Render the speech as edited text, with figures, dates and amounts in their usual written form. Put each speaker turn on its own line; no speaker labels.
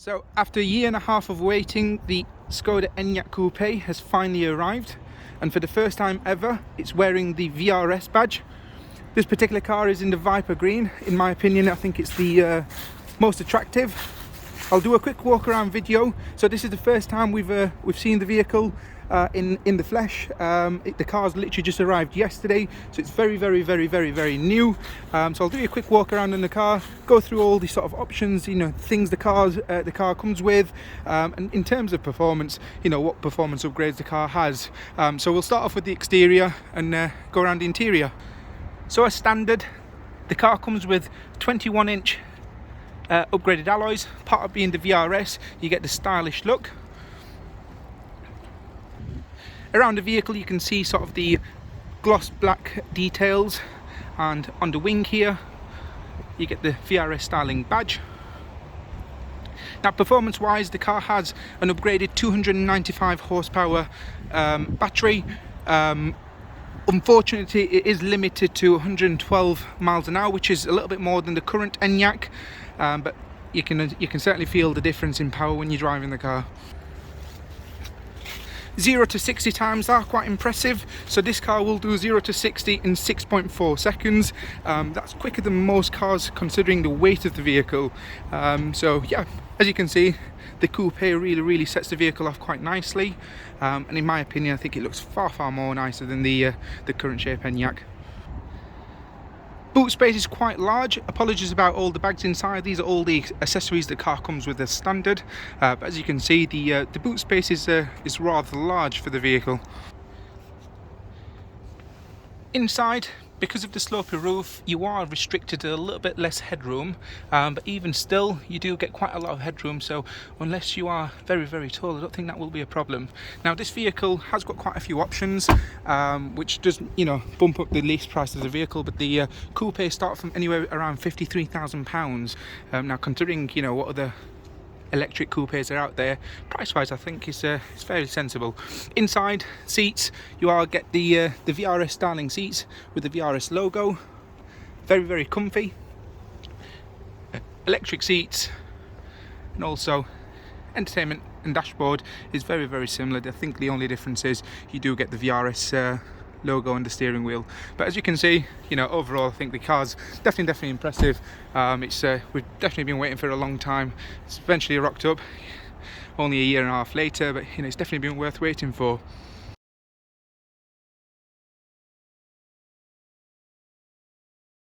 So after a year and a half of waiting, the SKODA ENYAQ Coupé has finally arrived, and for the first time ever it's wearing the VRS badge. This particular car is in the Viper green. In my opinion, I think it's the most attractive. I'll do a quick walk around video. So this is the first time we've seen the vehicle in the flesh. The car's literally just arrived yesterday, so it's very new. So I'll do a quick walk around in the car, go through all the sort of options, things the car comes with, and in terms of performance, what performance upgrades the car has. So we'll start off with the exterior and go around the interior. So as standard, the car comes with 21-inch upgraded alloys. Part of being the VRS, you get the stylish look. Around the vehicle you can see sort of the gloss black details, and on the wing here you get the VRS styling badge. Now performance wise, the car has an upgraded 295 horsepower battery. Unfortunately it is limited to 112 miles an hour, which is a little bit more than the current ENYAQ, but you can certainly feel the difference in power when you're driving the car. 0 to 60 times are quite impressive. So this car will do 0 to 60 in 6.4 seconds. That's quicker than most cars considering the weight of the vehicle. So yeah, as you can see, the Coupe really sets the vehicle off quite nicely, and in my opinion I think it looks far more nicer than the current shape ENYAQ. Boot space is quite large. Apologies about all the bags inside. These are all the accessories the car comes with as standard. But as you can see, the boot space is rather large for the vehicle. Inside, because of the slopey roof, you are restricted to a little bit less headroom, but even still you do get quite a lot of headroom, so unless you are very tall, I don't think that will be a problem. Now this vehicle has got quite a few options, which does bump up the lease price of the vehicle, but the Coupe start from anywhere around £53,000. Now considering what other electric coupes are out there, price wise I think it's fairly sensible. Inside seats, you are get the VRS styling seats with the VRS logo. Very comfy. Electric seats, and also entertainment and dashboard is very similar. I think the only difference is you do get the VRS logo on the steering wheel, but as you can see, overall I think the car's definitely impressive. We've definitely been waiting for a long time. It's eventually rocked up only a year and a half later, but it's definitely been worth waiting for.